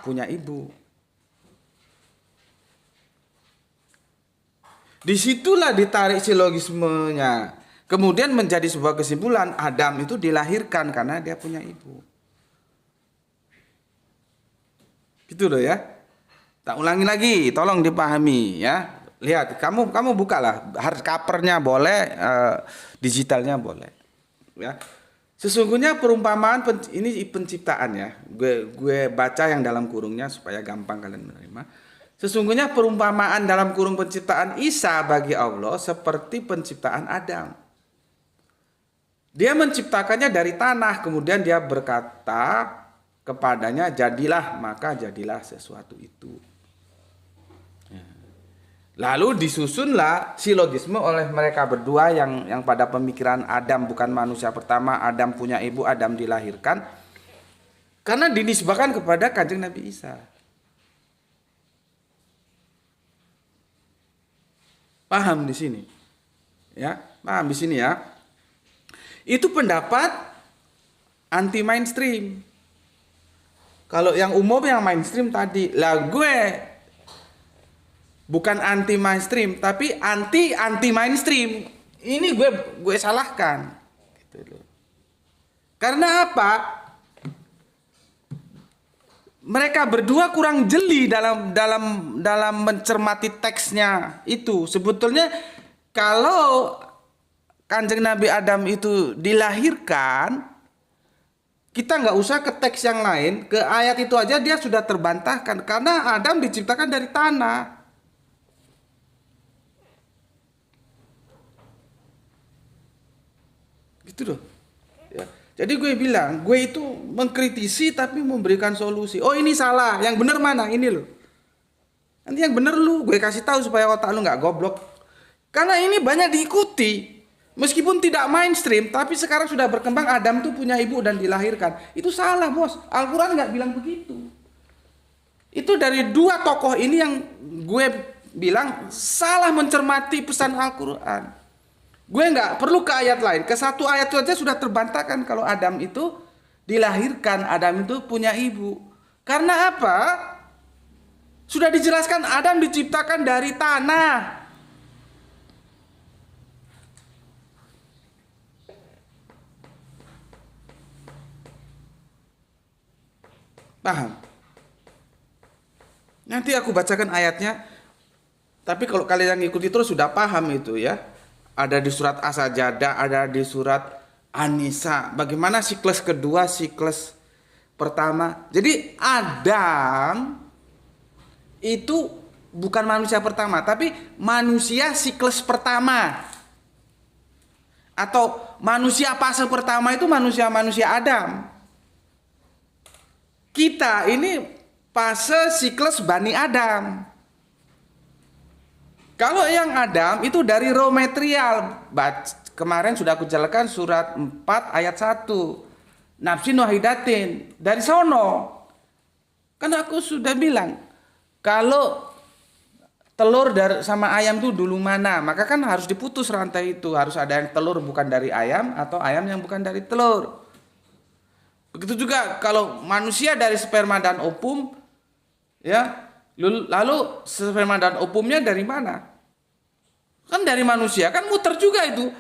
punya ibu. Disitulah ditarik silogismenya. Kemudian menjadi sebuah kesimpulan, Adam itu dilahirkan karena dia punya ibu. Gitu loh ya. Tak ulangi lagi, tolong dipahami ya. Lihat, kamu bukalah hard covernya boleh, digitalnya boleh. Ya. Sesungguhnya perumpamaan ini penciptaan ya. Gue baca yang dalam kurungnya supaya gampang kalian menerima. Sesungguhnya perumpamaan dalam kurung penciptaan Isa bagi Allah seperti penciptaan Adam. Dia menciptakannya dari tanah, kemudian dia berkata kepadanya, jadilah, maka jadilah sesuatu itu. Lalu disusunlah silogisme oleh mereka berdua yang pada pemikiran Adam bukan manusia pertama, Adam punya ibu, Adam dilahirkan. Karena dinisbahkan kepada Kanjeng Nabi Isa. Paham di sini? Ya, paham di sini ya. Itu pendapat anti mainstream. Kalau yang umum yang mainstream tadi, lah gue bukan anti mainstream tapi anti mainstream. Ini gue salahkan. Gitu loh. Karena apa? Mereka berdua kurang jeli dalam mencermati teksnya itu. Sebetulnya kalau Kanjeng Nabi Adam itu dilahirkan, kita nggak usah ke teks yang lain, ke ayat itu aja dia sudah terbantahkan karena Adam diciptakan dari tanah. Gitu loh. Ya. Jadi gue bilang, gue itu mengkritisi tapi memberikan solusi. Oh ini salah, yang benar mana? Ini loh. Nanti yang benar lu, gue kasih tahu supaya otak lu nggak goblok. Karena ini banyak diikuti. Meskipun tidak mainstream, tapi sekarang sudah berkembang Adam tuh punya ibu dan dilahirkan. Itu salah bos, Al-Quran nggak bilang begitu. Itu dari dua tokoh ini yang gue bilang salah mencermati pesan Al-Quran. Gue nggak perlu ke ayat lain, ke satu ayat itu aja sudah terbantahkan kalau Adam itu dilahirkan, Adam itu punya ibu. Karena apa? Sudah dijelaskan Adam diciptakan dari tanah. Paham? Nanti aku bacakan ayatnya. Tapi kalau kalian yang ikuti terus sudah paham itu ya. Ada di surat As-Sajdah, ada di surat An-Nisa. Bagaimana siklus kedua, siklus pertama. Jadi Adam itu bukan manusia pertama, tapi manusia siklus pertama. Atau manusia fase pertama itu manusia Adam. Kita ini fase siklus Bani Adam. Kalau yang Adam itu dari raw material. Kemarin sudah aku jelaskan surat 4 ayat 1. Nafsin wahidatin. Dari sono. Kan aku sudah bilang. Kalau telur sama ayam itu dulu mana. Maka kan harus diputus rantai itu. Harus ada yang telur bukan dari ayam. Atau ayam yang bukan dari telur. Begitu juga kalau manusia dari sperma dan ovum, ya, lalu sperma dan ovumnya dari mana? Kan dari manusia, kan muter juga itu.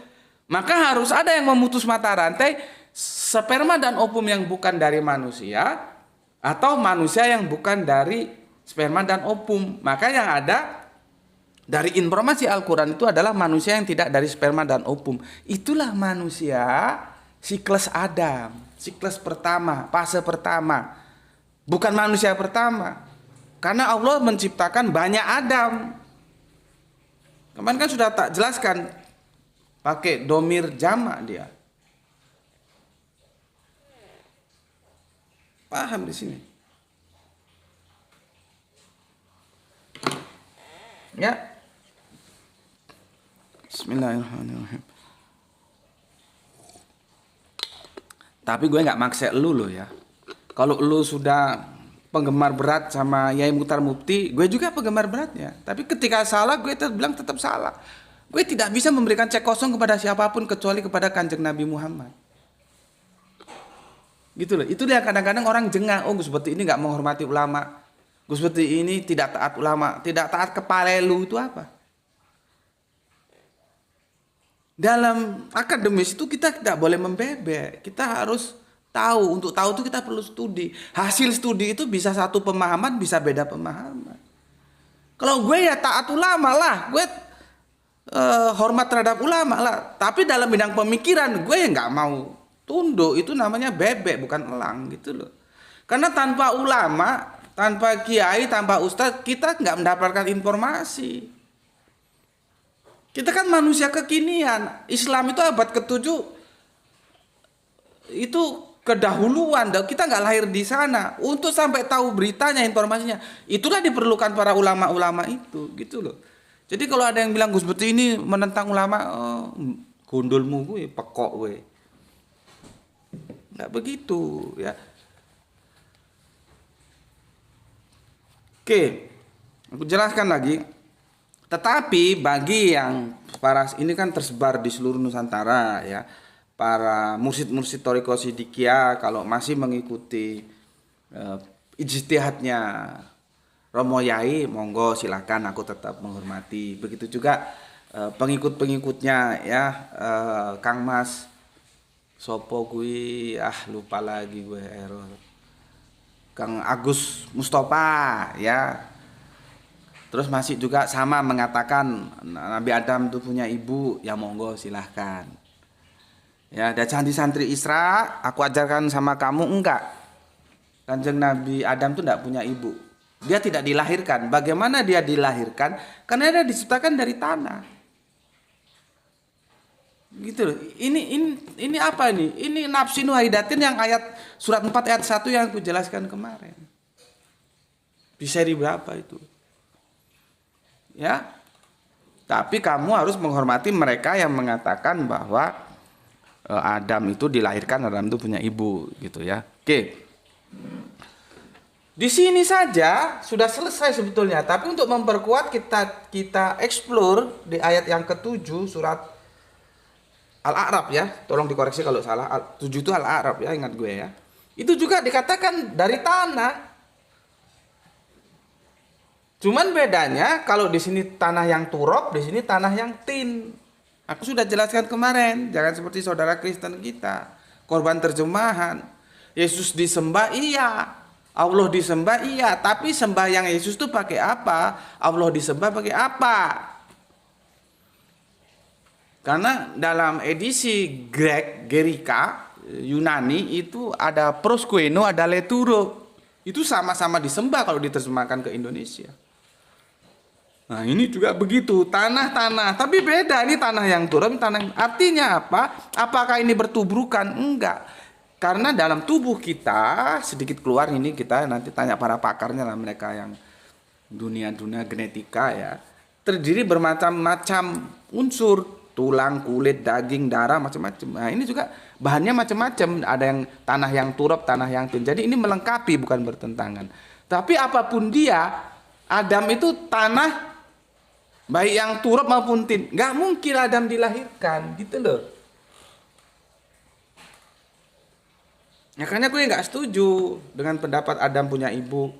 Maka harus ada yang memutus mata rantai sperma dan ovum yang bukan dari manusia atau manusia yang bukan dari sperma dan ovum. Maka yang ada dari informasi Al-Quran itu adalah manusia yang tidak dari sperma dan ovum. Itulah manusia siklus Adam, siklus pertama, fase pertama. Bukan manusia pertama. Karena Allah menciptakan banyak Adam. Kemarin kan sudah tak jelaskan pakai domir jamak dia. Paham di sini? Ya. Bismillahirrahmanirrahim. Tapi gue nggak maksa lu loh ya. Kalau lu sudah penggemar berat sama Yai Muchtar Mufti, gue juga penggemar beratnya. Tapi ketika salah, gue bilang tetap salah. Gue tidak bisa memberikan cek kosong kepada siapapun kecuali kepada Kanjeng Nabi Muhammad. Gitu loh. Itu yang kadang-kadang orang jengah, oh Gus seperti ini nggak menghormati ulama. Gus seperti ini tidak taat ulama, tidak taat kepalelu itu apa? Dalam akademis itu kita tidak boleh membebek. Kita harus tahu. Untuk tahu itu kita perlu studi. Hasil studi itu bisa satu pemahaman, bisa beda pemahaman. Kalau gue ya taat ulama lah, gue hormat terhadap ulama lah. Tapi dalam bidang pemikiran gue ya nggak mau tunduk. Itu namanya bebek bukan elang gitu loh. Karena tanpa ulama, tanpa kiai, tanpa ustadz, kita nggak mendapatkan informasi. Kita kan manusia kekinian. Islam itu abad ke-7 itu kedahuluan. Kita nggak lahir di sana. Untuk sampai tahu beritanya, informasinya, itulah diperlukan para ulama-ulama itu, gitu loh. Jadi kalau ada yang bilang Gus seperti ini menentang ulama, oh, gundulmu gue, pekok gue. Nggak begitu, ya. Oke, aku jelaskan lagi. Tetapi bagi yang para ini kan tersebar di seluruh Nusantara ya, para mursyid-mursyid Thariqah Sidikiyah kalau masih mengikuti ijtihadnya Romo Yai, monggo silakan, aku tetap menghormati. Begitu juga pengikut-pengikutnya ya, Kang Mas sopo gue lupa lagi gue error. Kang Agus Mustafa ya. Terus masih juga sama mengatakan Nabi Adam itu punya ibu, ya monggo silahkan. Ya, ada santri Isra, aku ajarkan sama kamu enggak. Kanjeng Nabi Adam itu enggak punya ibu. Dia tidak dilahirkan. Bagaimana dia dilahirkan? Karena dia diciptakan dari tanah. Gitu loh. Ini apa ini? Ini nafsi nuhaidatin yang ayat surat 4 ayat 1 yang aku jelaskan kemarin. Di seri berapa itu? Ya. Tapi kamu harus menghormati mereka yang mengatakan bahwa Adam itu dilahirkan, Adam itu punya ibu gitu ya. Oke. Di sini saja sudah selesai sebetulnya, tapi untuk memperkuat kita explore di ayat yang ke-7 surat Al-A'raf ya, tolong dikoreksi kalau salah. 7 itu Al-A'raf ya, ingat gue ya. Itu juga dikatakan dari tanah. Cuman bedanya kalau di sini tanah yang turab, di sini tanah yang tin. Aku sudah jelaskan kemarin, jangan seperti saudara Kristen kita, korban terjemahan. Yesus disembah iya, Allah disembah iya, tapi sembahyang Yesus itu pakai apa? Allah disembah pakai apa? Karena dalam edisi Gerika Yunani itu ada proskueno, ada leturo. Itu sama-sama disembah kalau diterjemahkan ke Indonesia. Nah ini juga begitu, tanah-tanah. Tapi beda, ini tanah yang turun, tanah. Artinya apa? Apakah ini bertubrukan? Enggak. Karena dalam tubuh kita, sedikit keluar ini kita nanti tanya para pakarnya lah, mereka yang dunia-dunia genetika ya. Terdiri bermacam-macam unsur. Tulang, kulit, daging, darah, macam-macam. Nah ini juga bahannya macam-macam. Ada yang tanah yang turap, tanah yang tin. Jadi ini melengkapi, bukan bertentangan. Tapi apapun dia, Adam itu tanah, baik yang turap maupun tin. Gak mungkin Adam dilahirkan, gitu loh. Makanya gue gak setuju dengan pendapat Adam punya ibu,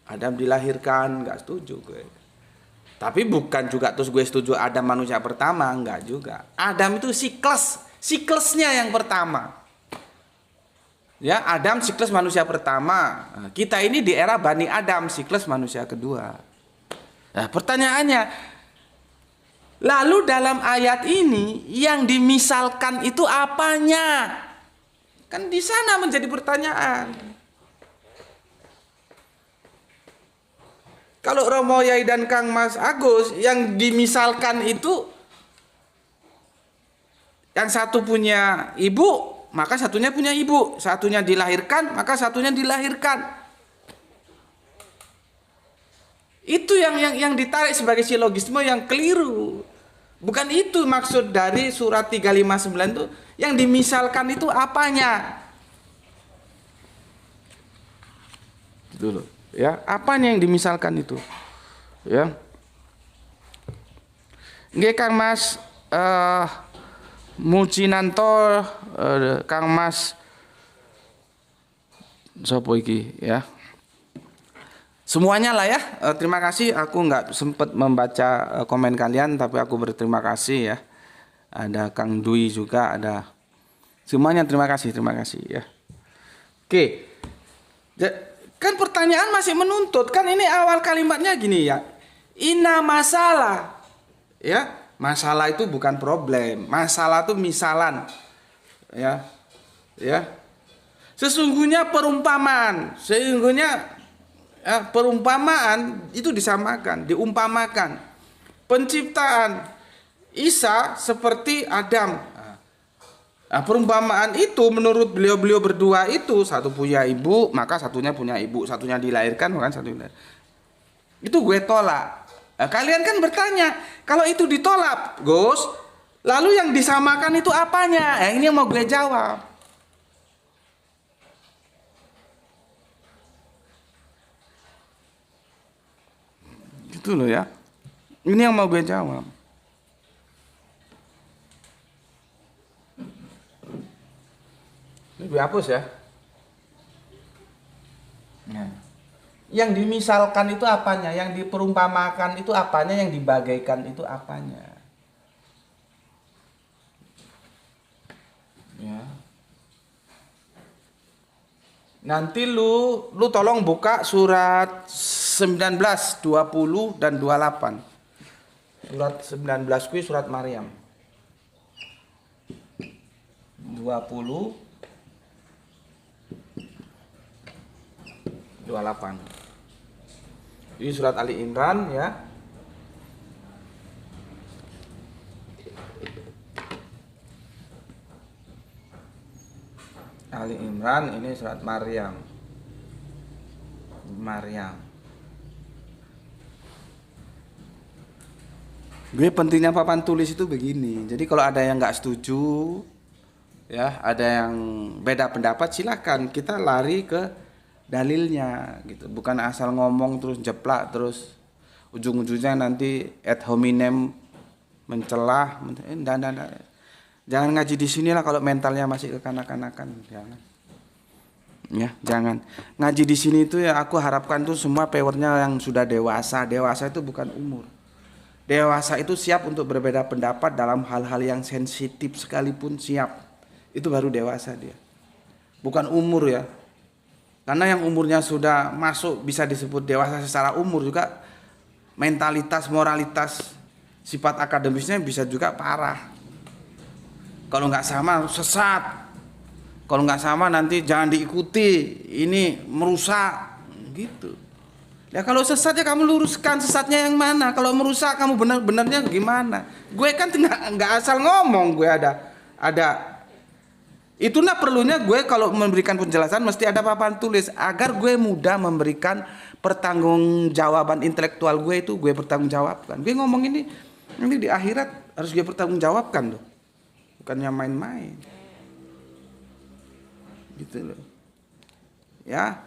Adam dilahirkan, gak setuju gue. Tapi bukan juga terus gue setuju Adam manusia pertama, enggak juga. Adam itu siklusnya yang pertama. Ya, Adam siklus manusia pertama. Nah, kita ini di era Bani Adam, siklus manusia kedua. Nah, pertanyaannya, lalu dalam ayat ini yang dimisalkan itu apanya? Kan di sana menjadi pertanyaan. Kalau Romo Yai dan Kang Mas Agus yang dimisalkan itu, yang satu punya ibu, maka satunya punya ibu. Satunya dilahirkan, maka satunya dilahirkan. Itu yang ditarik sebagai silogisme yang keliru. Bukan itu maksud dari surat 359 itu. Yang dimisalkan itu apanya? Itu loh. Ya, apanya yang dimisalkan itu? Ya. Nggih Kang Mas Mucinanto, Kang Mas sopo iki ya. Semuanya lah ya. Terima kasih. Aku nggak sempat membaca komen kalian, tapi aku berterima kasih ya. Ada Kang Dwi juga, ada semuanya. Terima kasih ya. Oke. Kan pertanyaan masih menuntut. Kan ini awal kalimatnya gini ya. Inna masalah. Ya, masalah itu bukan problem. Masalah itu misalan. Ya. Ya. Sesungguhnya perumpamaan. Perumpamaan itu disamakan, diumpamakan. Penciptaan Isa seperti Adam. Nah, perumpamaan itu menurut beliau berdua itu, satu punya ibu, maka satunya punya ibu, satunya dilahirkan, bukan satunya. Itu gue tolak. Nah, kalian kan bertanya, kalau itu ditolak, Gus, lalu yang disamakan itu apanya? Ini yang mau gue jawab. Itu loh ya. Ini yang mau gue jawab. Ini gue hapus ya. Nah. Yang dimisalkan itu apanya? Yang diperumpamakan itu apanya? Yang dibagaikan itu apanya? Ya. Nanti lu tolong buka surat 19, 20 dan 28. Surat 19 kuwi surat Maryam. 20 28. Ini surat Ali Imran ya. Ali Imran, ini surat Maryam. Gue pentingnya papan tulis itu begini. Jadi kalau ada yang nggak setuju, ya, ada yang beda pendapat, silakan kita lari ke dalilnya, gitu. Bukan asal ngomong terus jeplak terus ujung-ujungnya nanti ad hominem mencelah. Jangan ngaji di sini lah kalau mentalnya masih kekanak-kanakan, jangan. Ya, jangan. Ngaji di sini itu ya aku harapkan tuh semua powernya yang sudah dewasa. Dewasa itu bukan umur. Dewasa itu siap untuk berbeda pendapat dalam hal-hal yang sensitif sekalipun siap. Itu baru dewasa dia. Bukan umur ya. Karena yang umurnya sudah masuk bisa disebut dewasa secara umur juga mentalitas, moralitas, sifat akademisnya bisa juga parah. Kalau nggak sama sesat, kalau nggak sama nanti jangan diikuti, ini merusak, gitu. Ya kalau sesat ya kamu luruskan sesatnya yang mana. Kalau merusak kamu benar-benarnya gimana? Gue kan nggak asal ngomong, gue ada. Itulah perlunya gue kalau memberikan penjelasan mesti ada papan tulis agar gue mudah memberikan pertanggungjawaban intelektual gue itu gue pertanggungjawabkan. Gue ngomong ini di akhirat harus gue pertanggungjawabkan loh. Bukannya main-main. Gitu loh. Ya.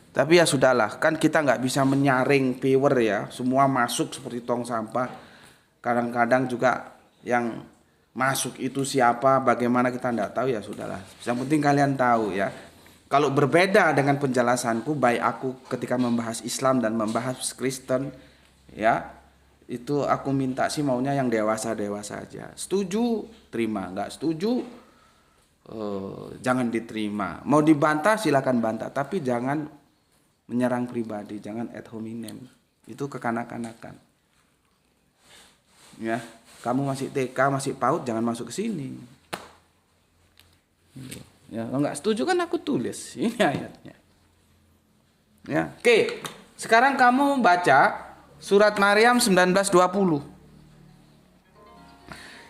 Tapi ya sudahlah, kan kita nggak bisa menyaring viewer ya. Semua masuk seperti tong sampah. Kadang-kadang juga yang masuk itu siapa, bagaimana kita nggak tahu, ya sudahlah. Yang penting kalian tahu ya. Kalau berbeda dengan penjelasanku, baik aku ketika membahas Islam dan membahas Kristen, ya itu aku minta sih maunya yang dewasa-dewasa aja. Setuju, terima. Nggak setuju, jangan diterima. Mau dibantah silakan bantah, tapi jangan menyerang pribadi, jangan ad hominem. Itu kekanak-kanakan. Ya, kamu masih TK, masih PAUD, jangan masuk ke sini. Ya, kalau nggak setuju kan aku tulis ini ayatnya. Ya, oke. Sekarang kamu baca surat Maryam 19:20.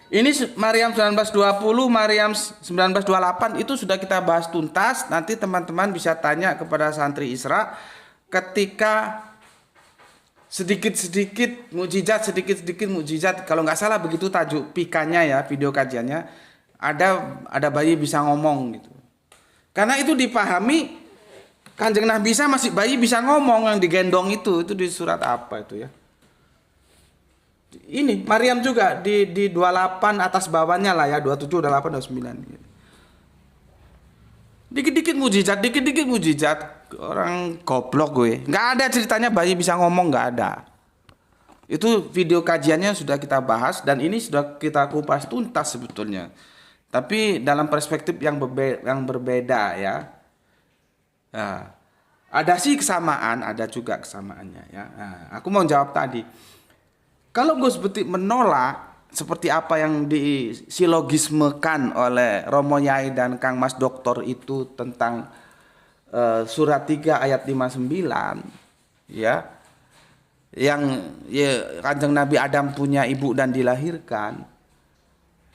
Ini Maryam 19:20, Maryam 19:28 itu sudah kita bahas tuntas. Nanti teman-teman bisa tanya kepada santri Isra ketika sedikit-sedikit mukjizat. Kalau nggak salah begitu tajuk pikanya ya, video kajiannya. Ada bayi bisa ngomong gitu. Karena itu dipahami Kanjeng Nabi Isa masih bayi bisa ngomong yang digendong itu di surat apa itu ya? Ini Maryam juga di 28 atas bawahnya lah ya, 27, 28, 29 gitu. Dikit-dikit mujizat, dikit-dikit mujizat. Orang goblok gue. Nggak ada ceritanya bayi bisa ngomong, nggak ada. Itu video kajiannya sudah kita bahas dan ini sudah kita kupas tuntas sebetulnya. Tapi dalam perspektif yang berbeda ya. Nah, ada sih kesamaan, ada juga kesamaannya ya. Nah, aku mau jawab tadi. Kalau Gus Betik menolak seperti apa yang disilogismekan oleh Romo Yai dan Kang Mas Doktor itu tentang surat 3 ayat 59 ya, yang ya, Kanjeng Nabi Adam punya ibu dan dilahirkan,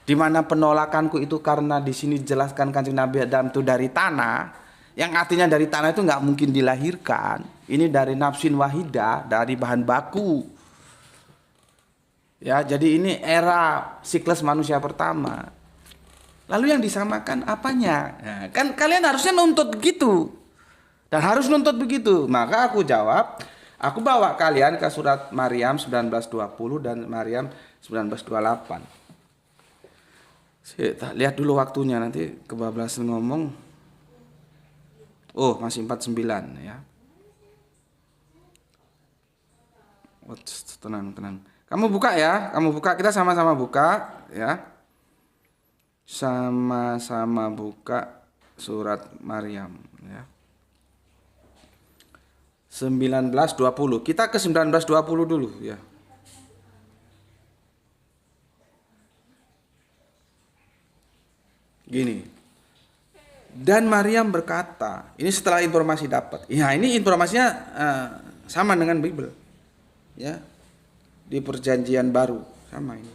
di mana penolakanku itu karena di sini dijelaskan Kanjeng Nabi Adam itu dari tanah, yang artinya dari tanah itu nggak mungkin dilahirkan. Ini dari nafsin wahidah, dari bahan baku. Ya, jadi ini era siklus manusia pertama. Lalu yang disamakan apanya? Nah, kan kalian harusnya nuntut begitu. Dan harus nuntut begitu. Maka aku jawab, aku bawa kalian ke surat Maryam 19:20 dan Maryam 19:28. Lihat dulu waktunya, nanti kebablasan ngomong. Oh, masih 49 ya. Oh, tenang. Kamu buka ya, kita sama-sama buka ya. Sama-sama buka surat Maryam ya. 19:20. Kita ke 19:20 dulu ya. Gini. Dan Maryam berkata, ini setelah informasi dapat. Ya, ini informasinya sama dengan Bible. Ya. Di perjanjian baru sama ini.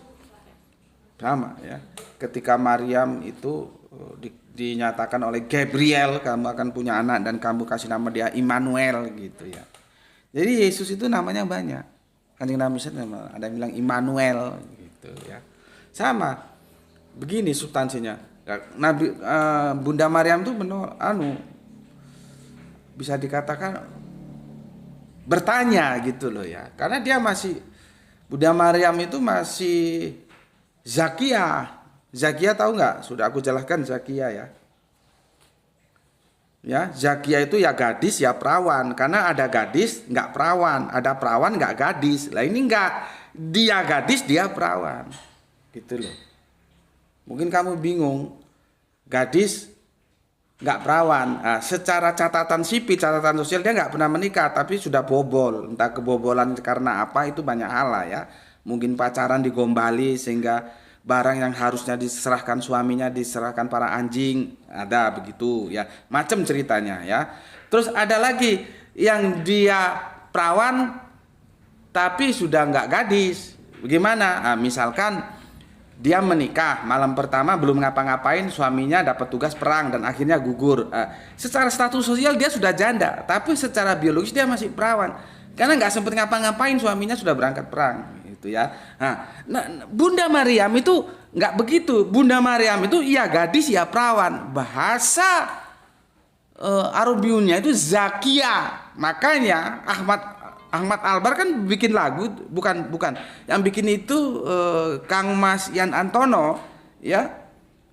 Sama ya. Ketika Maryam itu dinyatakan oleh Gabriel, kamu akan punya anak dan kamu kasih nama dia Immanuel gitu ya. Jadi Yesus itu namanya banyak. Kanjeng Nabi ada yang bilang Immanuel gitu ya. Sama. Begini substansinya. Nabi Bunda Maryam itu bisa dikatakan bertanya gitu loh ya. Karena dia masih, Bunda Maryam itu masih Zakia. Zakia tahu nggak? Sudah aku jelaskan Zakia ya. Ya, Zakia itu ya gadis ya perawan. Karena ada gadis nggak perawan, ada perawan nggak gadis. Lah ini nggak, dia gadis dia perawan, gitu loh. Mungkin kamu bingung, gadis nggak perawan. Nah, secara catatan sipil, catatan sosial dia nggak pernah menikah, tapi sudah bobol. Entah kebobolan karena apa itu banyak hal lah ya. Mungkin pacaran digombali sehingga barang yang harusnya diserahkan suaminya diserahkan para anjing, ada begitu ya, macam ceritanya ya. Terus ada lagi yang dia perawan tapi sudah nggak gadis. Bagaimana? Nah, misalkan dia menikah, malam pertama belum ngapa-ngapain, suaminya dapat tugas perang dan akhirnya gugur. Secara status sosial dia sudah janda, tapi secara biologis dia masih perawan karena nggak sempat ngapa-ngapain, suaminya sudah berangkat perang. Gitu ya. Nah, Bunda Maryam itu nggak begitu. Bunda Maryam itu ya gadis ya perawan. Bahasa Arabiunnya itu Zakia. Makanya Ahmad Albar kan bikin lagu, bukan yang bikin itu Kang Mas Yan Antono ya,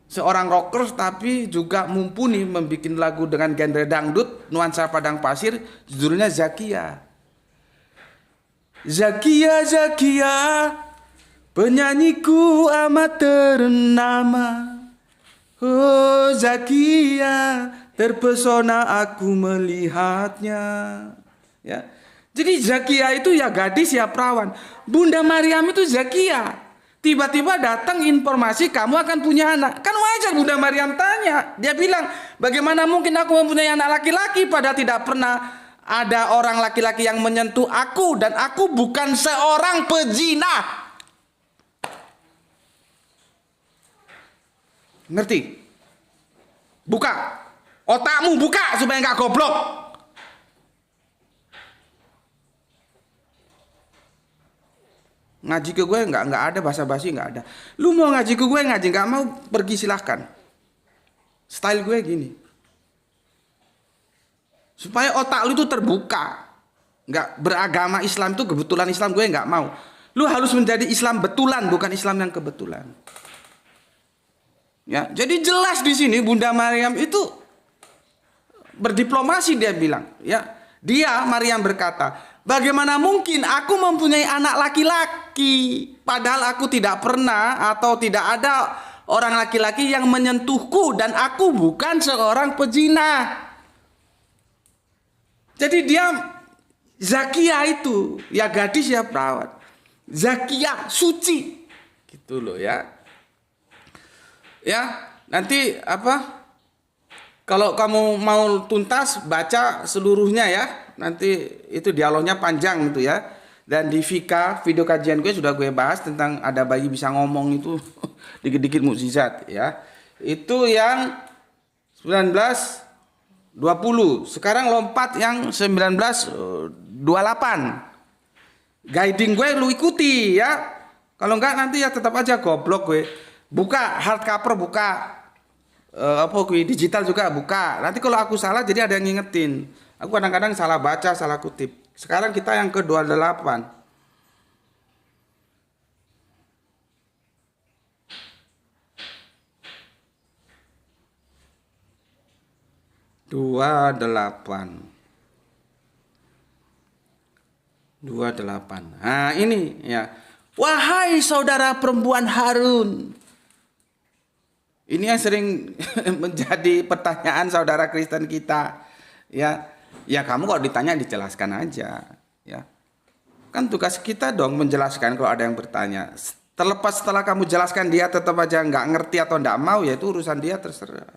seorang rocker tapi juga mumpuni membuat lagu dengan genre dangdut nuansa padang pasir, judulnya Zakia. Zakia, penyanyiku amat ternama. Oh Zakia, terpesona aku melihatnya. Ya. Jadi Zakia itu ya gadis ya perawan. Bunda Maryam itu Zakia. Tiba-tiba datang informasi kamu akan punya anak. Kan wajar Bunda Maryam tanya. Dia bilang, bagaimana mungkin aku mempunyai anak laki-laki padahal tidak pernah ada orang laki-laki yang menyentuh aku dan aku bukan seorang pezina. Ngerti? Buka. Otakmu buka supaya nggak goblok. Ngaji ke gue nggak ada basa-basi, nggak ada. Lu mau ngaji ke gue ngaji, nggak mau pergi silahkan. Style gue gini. Supaya otak lu itu terbuka. Nggak beragama Islam itu kebetulan Islam, gue nggak mau. Lu harus menjadi Islam betulan, bukan Islam yang kebetulan. Ya, jadi jelas di sini Bunda Maryam itu berdiplomasi dia bilang, ya. Dia Maryam berkata, bagaimana mungkin aku mempunyai anak laki-laki padahal aku tidak pernah atau tidak ada orang laki-laki yang menyentuhku dan aku bukan seorang pezina. Jadi dia Zakia itu ya gadis ya perawat. Zakia suci. Gitu loh ya. Ya, nanti apa? Kalau kamu mau tuntas baca seluruhnya ya. Nanti itu dialognya panjang gitu ya. Dan di Vika video kajian gue sudah gue bahas tentang ada bayi bisa ngomong itu dikit-dikit mukjizat ya. Itu yang 1920. Sekarang lompat yang 1928. Guiding gue lu ikuti ya. Kalau enggak nanti ya tetap aja goblok gue. Buka hardcover, buka digital juga buka. Nanti kalau aku salah jadi ada yang ngingetin. Aku kadang-kadang salah baca, salah kutip. Sekarang kita yang ke-28. 28. Nah, ini ya. Wahai saudara perempuan Harun. Ini yang sering menjadi pertanyaan saudara Kristen kita. Ya, kamu kalau ditanya dijelaskan aja, ya. Kan tugas kita dong menjelaskan kalau ada yang bertanya. Terlepas setelah kamu jelaskan dia tetap aja nggak ngerti atau nggak mau, ya itu urusan dia, terserah.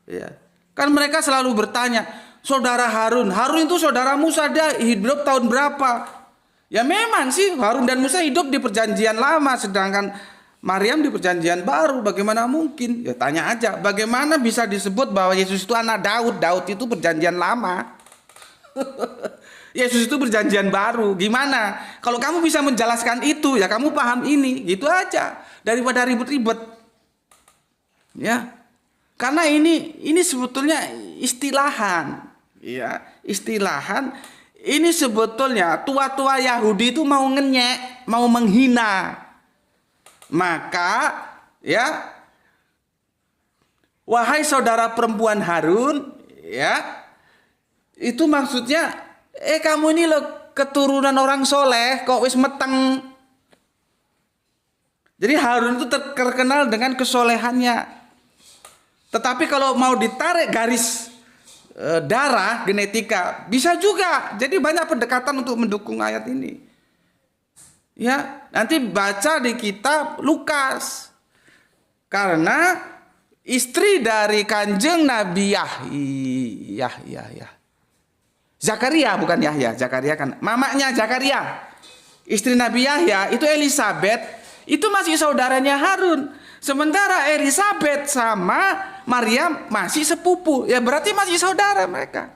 Ya. Kan mereka selalu bertanya, saudara Harun itu saudara Musa, dia hidup tahun berapa? Ya memang sih Harun dan Musa hidup di perjanjian lama, sedangkan Maryam di perjanjian baru. Bagaimana mungkin? Ya tanya aja, bagaimana bisa disebut bahwa Yesus itu anak Daud? Daud itu perjanjian lama. Yesus itu perjanjian baru. Gimana? Kalau kamu bisa menjelaskan itu, ya kamu paham ini. Gitu aja. Daripada ribet-ribet. Ya. Karena ini sebetulnya istilahan. Ya, istilahan. Ini sebetulnya tua-tua Yahudi itu mau ngenyek, mau menghina. Maka ya, wahai saudara perempuan Harun, ya, itu maksudnya kamu ini loh keturunan orang soleh kok wis meteng. Jadi Harun itu terkenal dengan kesolehannya. Tetapi kalau mau ditarik garis darah genetika bisa juga. Jadi banyak pendekatan untuk mendukung ayat ini. Ya, nanti baca di kitab Lukas. Karena istri dari Kanjeng Nabi Zakaria, bukan Yahya. Zakaria kan mamanya Zakaria. Istri Nabi Yahya itu Elisabeth, itu masih saudaranya Harun. Sementara Elisabeth sama Maryam masih sepupu. Ya berarti masih saudara mereka.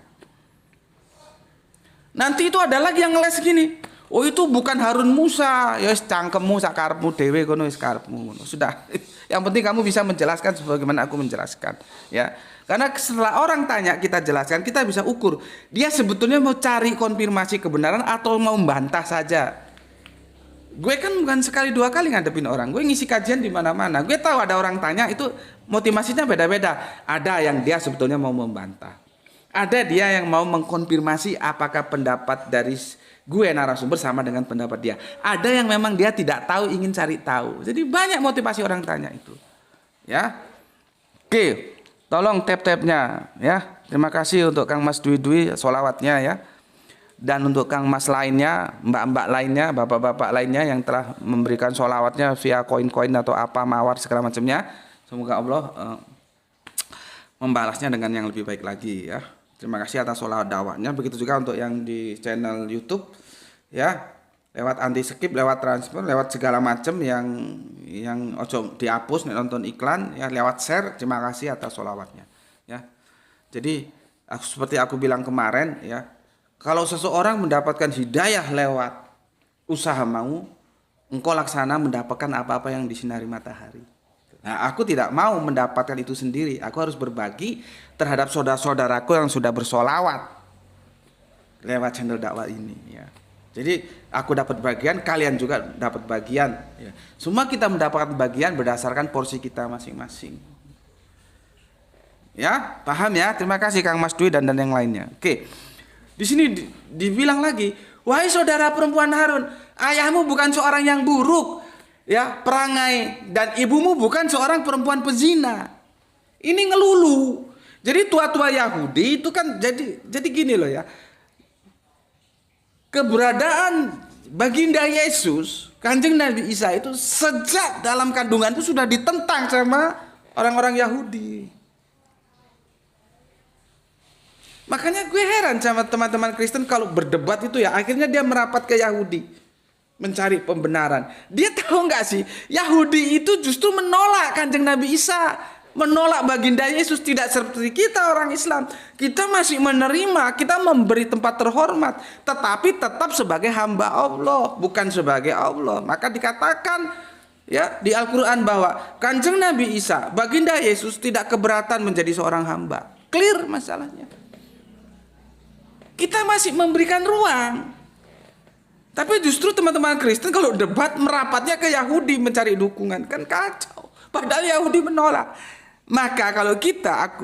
Nanti itu ada lagi yang ngeles gini. Oh itu bukan Harun Musa, ya cangkemmu sakarepmu dhewe kono wis karepmu. Sudah. Yang penting kamu bisa menjelaskan sebagaimana aku menjelaskan, ya. Karena setelah orang tanya kita jelaskan, kita bisa ukur dia sebetulnya mau cari konfirmasi kebenaran atau mau membantah saja. Gue kan bukan sekali dua kali ngadepin orang. Gue ngisi kajian di mana-mana. Gue tahu ada orang tanya itu motivasinya beda-beda. Ada yang dia sebetulnya mau membantah. Ada dia yang mau mengkonfirmasi apakah pendapat dari gue narasumber sama dengan pendapat dia. Ada yang memang dia tidak tahu, ingin cari tahu. Jadi banyak motivasi orang tanya itu. Ya. Oke, tolong tap-tapnya ya. Terima kasih untuk Kang Mas Dwi sholawatnya ya. Dan untuk Kang Mas lainnya, mbak-mbak lainnya, bapak-bapak lainnya yang telah memberikan sholawatnya via koin-koin atau apa mawar segala macamnya. Semoga Allah membalasnya dengan yang lebih baik lagi ya. Terima kasih atas sholawat dakwahnya. Begitu juga untuk yang di channel YouTube ya, lewat anti skip, lewat transfer, lewat segala macam yang ojo dihapus nonton iklan ya, lewat share. Terima kasih atas sholawatnya ya. Jadi seperti aku bilang kemarin ya, kalau seseorang mendapatkan hidayah lewat usahamu, engkau laksana mendapatkan apa-apa yang disinari matahari. Nah, aku tidak mau mendapatkan itu sendiri. Aku harus berbagi terhadap saudara-saudaraku yang sudah bersolawat lewat channel dakwah ini. Ya. Jadi aku dapat bagian, kalian juga dapat bagian. Ya. Semua kita mendapatkan bagian berdasarkan porsi kita masing-masing. Ya, paham ya? Terima kasih Kang Mas Dwi dan yang lainnya. Oke. Di sini dibilang lagi, wahai saudara perempuan Harun, ayahmu bukan seorang yang buruk, ya, perangai, dan ibumu bukan seorang perempuan pezina. Ini ngelulu. Jadi tua-tua Yahudi itu kan jadi gini loh ya. Keberadaan baginda Yesus, Kanjeng Nabi Isa itu sejak dalam kandungan itu sudah ditentang sama orang-orang Yahudi. Makanya gue heran sama teman-teman Kristen kalau berdebat itu ya, akhirnya dia merapat ke Yahudi mencari pembenaran. Dia tahu nggak sih, Yahudi itu justru menolak Kanjeng Nabi Isa, menolak baginda Yesus. Tidak seperti kita orang Islam, kita masih menerima, kita memberi tempat terhormat, tetapi tetap sebagai hamba Allah, bukan sebagai Allah. Maka dikatakan ya di Al-Quran bahwa Kanjeng Nabi Isa, baginda Yesus tidak keberatan menjadi seorang hamba. Clear masalahnya. Kita masih memberikan ruang. Tapi justru teman-teman Kristen kalau debat merapatnya ke Yahudi mencari dukungan. Kan kacau. Padahal Yahudi menolak. Maka kalau kita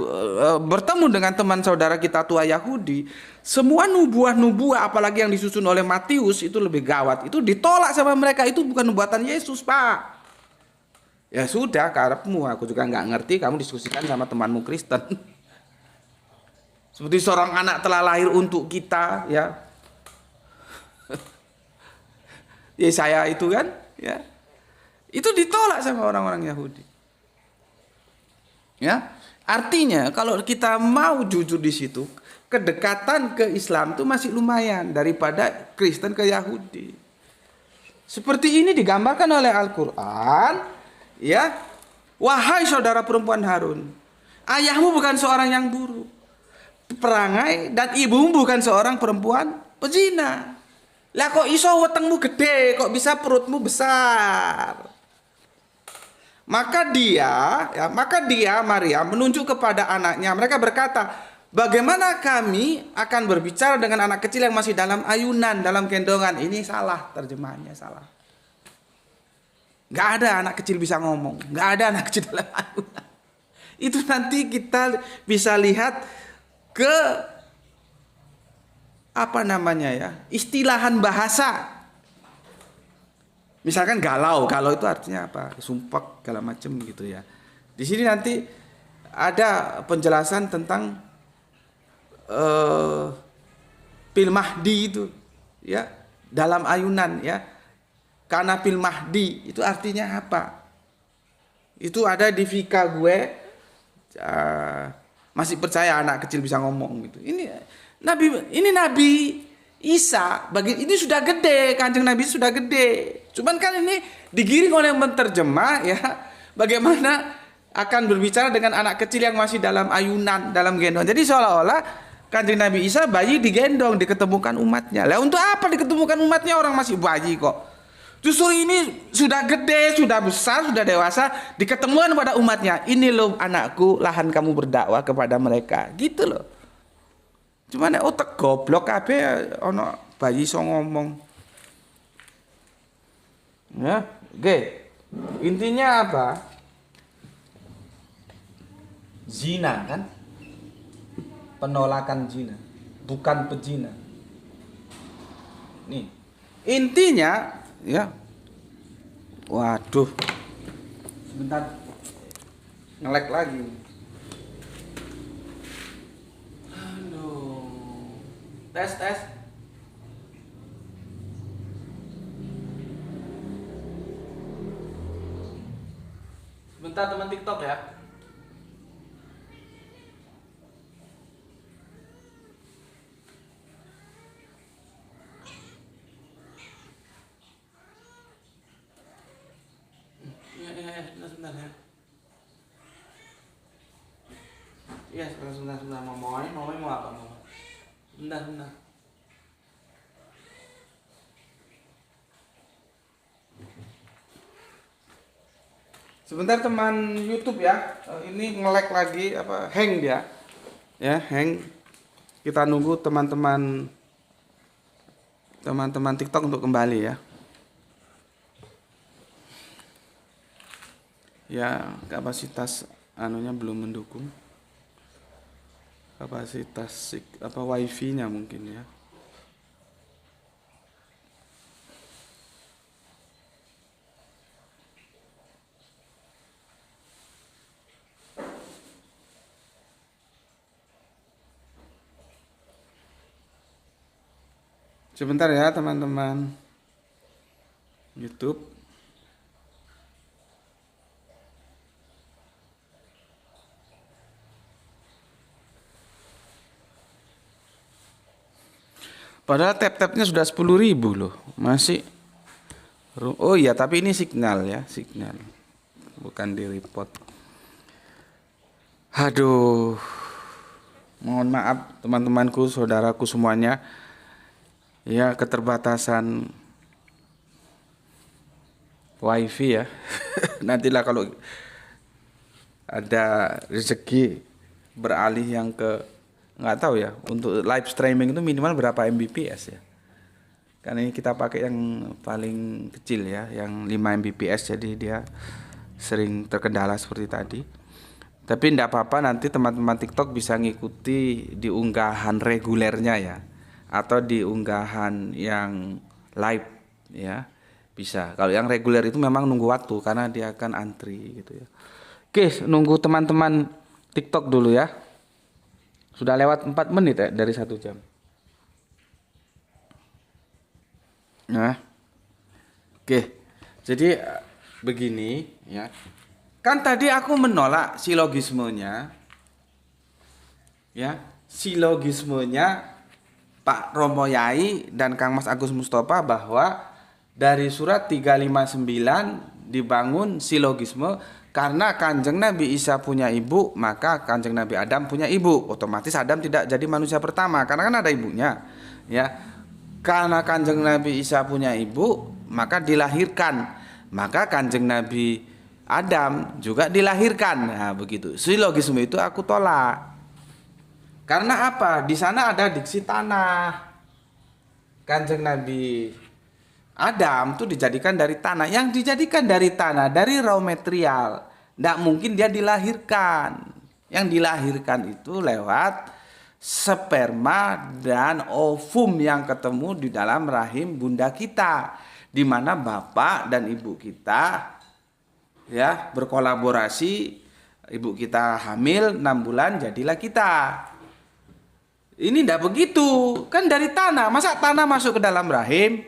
bertemu dengan teman saudara kita tua Yahudi, semua nubuah-nubuah apalagi yang disusun oleh Matius itu lebih gawat. Itu ditolak sama mereka. Itu bukan buatan Yesus, Pak. Ya sudah, karepmu. Aku juga nggak ngerti. Kamu diskusikan sama temanmu Kristen. Seperti seorang anak telah lahir untuk kita, ya. Yesaya itu kan, ya. Itu ditolak sama orang-orang Yahudi. Ya. Artinya kalau kita mau jujur di situ, kedekatan ke Islam itu masih lumayan daripada Kristen ke Yahudi. Seperti ini digambarkan oleh Al-Qur'an, ya. Wahai saudara perempuan Harun, ayahmu bukan seorang yang buruk, perangai, dan ibumu bukan seorang perempuan pezina. Lah kok iso wetengmu gede, kok bisa perutmu besar? Maka dia Maria menunjuk kepada anaknya. Mereka berkata, bagaimana kami akan berbicara dengan anak kecil yang masih dalam ayunan, dalam gendongan? Ini salah, terjemahannya salah. Gak ada anak kecil bisa ngomong, gak ada anak kecil dalam ayunan. Itu nanti kita bisa lihat ke apa namanya ya, istilahan bahasa. Misalkan galau itu artinya apa? Sumpek segala macam gitu ya. Di sini nanti ada penjelasan tentang Pil Mahdi itu ya, dalam ayunan ya. Karena Pil Mahdi itu artinya apa? Itu ada di fika gue. Masih percaya anak kecil bisa ngomong gitu. Ini Nabi Isa, ini sudah gede, Kanjeng Nabi sudah gede. Cuman kan ini digiring oleh menterjemah ya, bagaimana akan berbicara dengan anak kecil yang masih dalam ayunan, dalam gendong. Jadi seolah-olah Kanjeng Nabi Isa bayi digendong, diketemukan umatnya. Lah untuk apa diketemukan umatnya, orang masih bayi kok. Justru ini sudah gede, sudah besar, sudah dewasa, diketemukan pada umatnya. Ini loh anakku, lahan kamu berdakwah kepada mereka. Gitu loh. Cuman otak goblok kabeh ono bayi iso ngomong. Ya, oke. Intinya apa? Zina kan? Penolakan zina, bukan pezina. Nih. Intinya ya, waduh, sebentar, nge-lag lagi. Aduh, tes. Sebentar teman TikTok ya. Sebentar ya. Iya, sebentar. Mau apa? Sebentar. Sebentar teman YouTube ya. Ini nge-lag lagi hang dia. Ya, hang. Kita nunggu teman-teman TikTok untuk kembali ya. Ya, kapasitas anunya belum mendukung. kapasitas wifi-nya mungkin ya. Sebentar ya teman-teman YouTube. Padahal tap-tapnya sudah 10.000 loh. Masih. Oh iya, tapi ini signal ya, signal. Bukan di report. Aduh. Mohon maaf teman-temanku, saudaraku semuanya. Ya, keterbatasan wifi ya. Nantilah kalau ada rezeki beralih yang ke, nggak tahu ya, untuk live streaming itu minimal berapa Mbps ya. Karena ini kita pakai yang paling kecil ya, yang 5 Mbps, jadi dia sering terkendala seperti tadi. Tapi enggak apa-apa, nanti teman-teman TikTok bisa ngikuti di unggahan regulernya ya, atau di unggahan yang live ya. Bisa. Kalau yang reguler itu memang nunggu waktu karena dia akan antri gitu ya. Oke, nunggu teman-teman TikTok dulu ya. Sudah lewat 4 menit ya dari 1 jam. Nah. Oke. Jadi begini ya. Kan tadi aku menolak silogismenya. Ya, silogismenya Pak Romo Yai dan Kang Mas Agus Mustafa bahwa dari surat 359 dibangun silogisme karena Kanjeng Nabi Isa punya ibu, maka Kanjeng Nabi Adam punya ibu. Otomatis Adam tidak jadi manusia pertama karena kan ada ibunya. Ya. Karena Kanjeng Nabi Isa punya ibu, maka dilahirkan. Maka Kanjeng Nabi Adam juga dilahirkan. Nah, begitu. Silogisme itu aku tolak. Karena apa? Di sana ada diksi tanah. Kanjeng Nabi Adam itu dijadikan dari tanah. Yang dijadikan dari tanah, dari raw material. Tidak mungkin dia dilahirkan. Yang dilahirkan itu lewat sperma dan ovum yang ketemu di dalam rahim bunda kita. Di mana bapak dan ibu kita ya berkolaborasi, ibu kita hamil 6 bulan jadilah kita. Ini tidak begitu, kan dari tanah. Masa tanah masuk ke dalam rahim?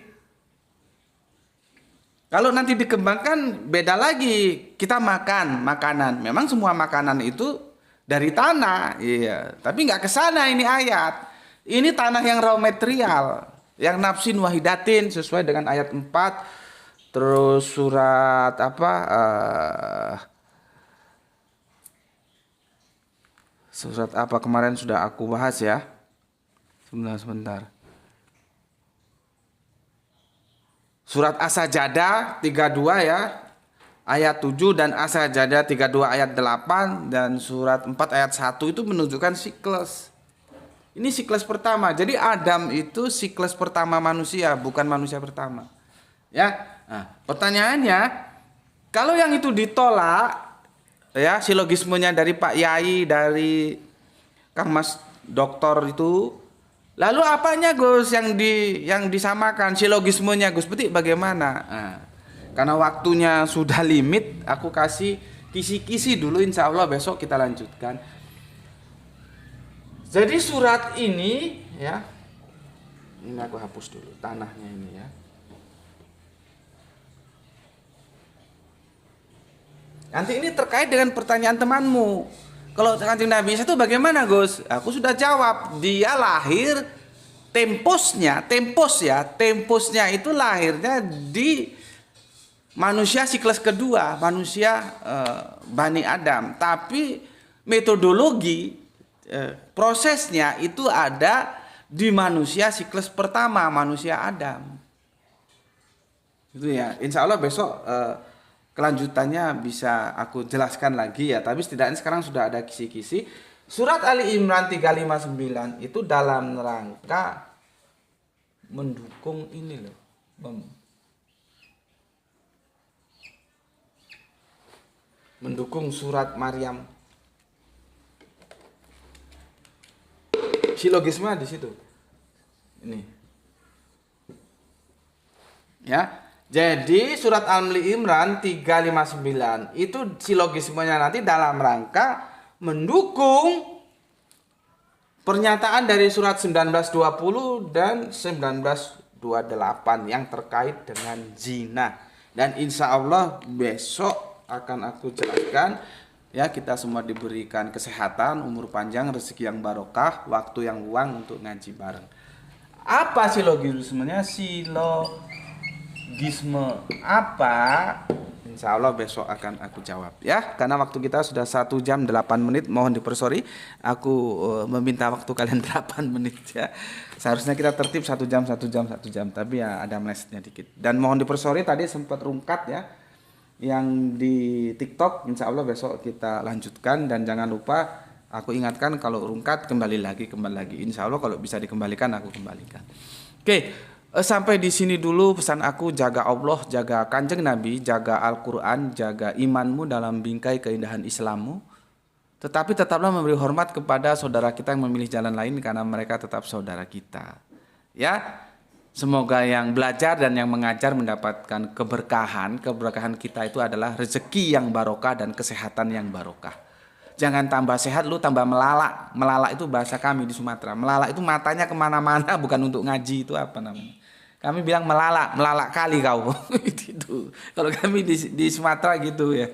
Kalau nanti dikembangkan beda lagi. Kita makan makanan. Memang semua makanan itu dari tanah, iya. Tapi nggak ke sana ini ayat. Ini tanah yang raw material, yang nafsin wahidatin sesuai dengan ayat 4. Terus surat apa? Surat apa kemarin sudah aku bahas ya. Sebentar. Surat As-Sajdah 32 ya. Ayat 7 dan As-Sajdah 32 ayat 8 dan surat 4 ayat 1 itu menunjukkan siklus. Ini siklus pertama. Jadi Adam itu siklus pertama manusia, bukan manusia pertama. Ya. Nah, pertanyaannya, kalau yang itu ditolak ya, silogismenya dari Pak Yai, dari Kang Mas Doktor itu, lalu apanya Gus yang disamakan silogismenya Gus Peti bagaimana? Nah, karena waktunya sudah limit, aku kasih kisi-kisi dulu, insya Allah besok kita lanjutkan. Jadi surat ini ya, ini aku hapus dulu tanahnya ini ya. Nanti ini terkait dengan pertanyaan temanmu. Kalau Kanjeng Nabi Isa itu bagaimana Gus? Aku sudah jawab, dia lahir temposnya itu lahirnya di manusia siklus kedua, manusia Bani Adam. Tapi metodologi prosesnya itu ada di manusia siklus pertama, manusia Adam. Itu ya. Insya Allah besok kelanjutannya bisa aku jelaskan lagi ya. Tapi setidaknya sekarang sudah ada kisi-kisi. Surat Ali Imran 359 itu dalam rangka mendukung ini loh. Mendukung surat Maryam. silogisme di situ. Ini. Ya. Jadi surat Al-Ali Imran 359 itu silogismenya nanti dalam rangka mendukung pernyataan dari surat 1920 dan 1928 yang terkait dengan zina. Dan insya Allah besok akan aku jelaskan. Ya, kita semua diberikan kesehatan, umur panjang, rezeki yang barokah, waktu yang luang untuk ngaji bareng. Apa silogismenya? Silogisme apa? Insya Allah besok akan aku jawab ya. Karena waktu kita sudah 1 jam 8 menit, mohon dipersori. Aku meminta waktu kalian 8 menit ya. Seharusnya kita tertib 1 jam, 1 jam, 1 jam. Tapi ya ada melesetnya dikit. Dan mohon dipersori tadi sempat rungkat ya. Yang di TikTok insya Allah besok kita lanjutkan. Dan jangan lupa aku ingatkan kalau rungkat kembali lagi. Insya Allah kalau bisa dikembalikan aku kembalikan. Oke. Sampai di sini dulu pesan aku. Jaga Allah, jaga Kanjeng Nabi, jaga Al-Quran, jaga imanmu dalam bingkai keindahan Islammu. Tetapi tetaplah memberi hormat kepada saudara kita yang memilih jalan lain karena mereka tetap saudara kita. Ya, semoga yang belajar dan yang mengajar mendapatkan keberkahan. Keberkahan kita itu adalah rezeki yang barokah dan kesehatan yang barokah. Jangan tambah sehat, lu tambah melalak. Melalak itu bahasa kami di Sumatera. Melalak itu matanya kemana-mana, bukan untuk ngaji, itu apa namanya? Kami bilang melalak kali kau. Itu. Kalau kami di Sumatera gitu ya.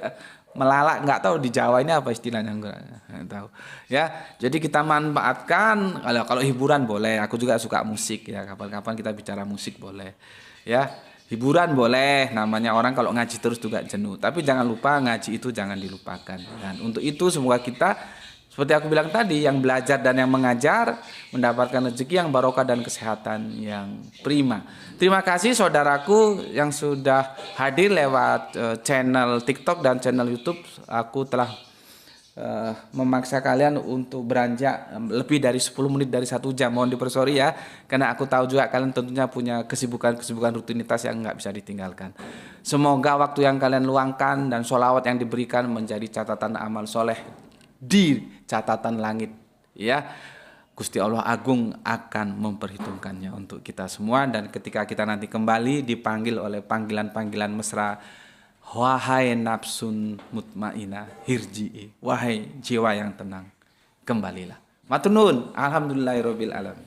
Melalak, nggak tahu di Jawa ini apa istilahnya, nggak tahu. Ya, jadi kita manfaatkan. Kalau hiburan boleh. Aku juga suka musik ya. Kapan-kapan kita bicara musik boleh. Ya, hiburan boleh. Namanya orang kalau ngaji terus juga jenuh. Tapi jangan lupa ngaji itu jangan dilupakan. Dan untuk itu semoga kita seperti aku bilang tadi, yang belajar dan yang mengajar mendapatkan rezeki yang barokah dan kesehatan yang prima. Terima kasih saudaraku yang sudah hadir lewat channel TikTok dan channel YouTube. Aku telah memaksa kalian untuk beranjak lebih dari 10 menit dari 1 jam. Mohon dipersori ya, karena aku tahu juga kalian tentunya punya kesibukan rutinitas yang nggak bisa ditinggalkan. Semoga waktu yang kalian luangkan dan sholawat yang diberikan menjadi catatan amal soleh di catatan langit ya. Gusti Allah Agung akan memperhitungkannya untuk kita semua. Dan ketika kita nanti kembali dipanggil oleh panggilan-panggilan mesra, wahai nafsun mutmainah hirji'i, wahai jiwa yang tenang, kembalilah. Matur nuwun, alhamdulillahirabbil alamin.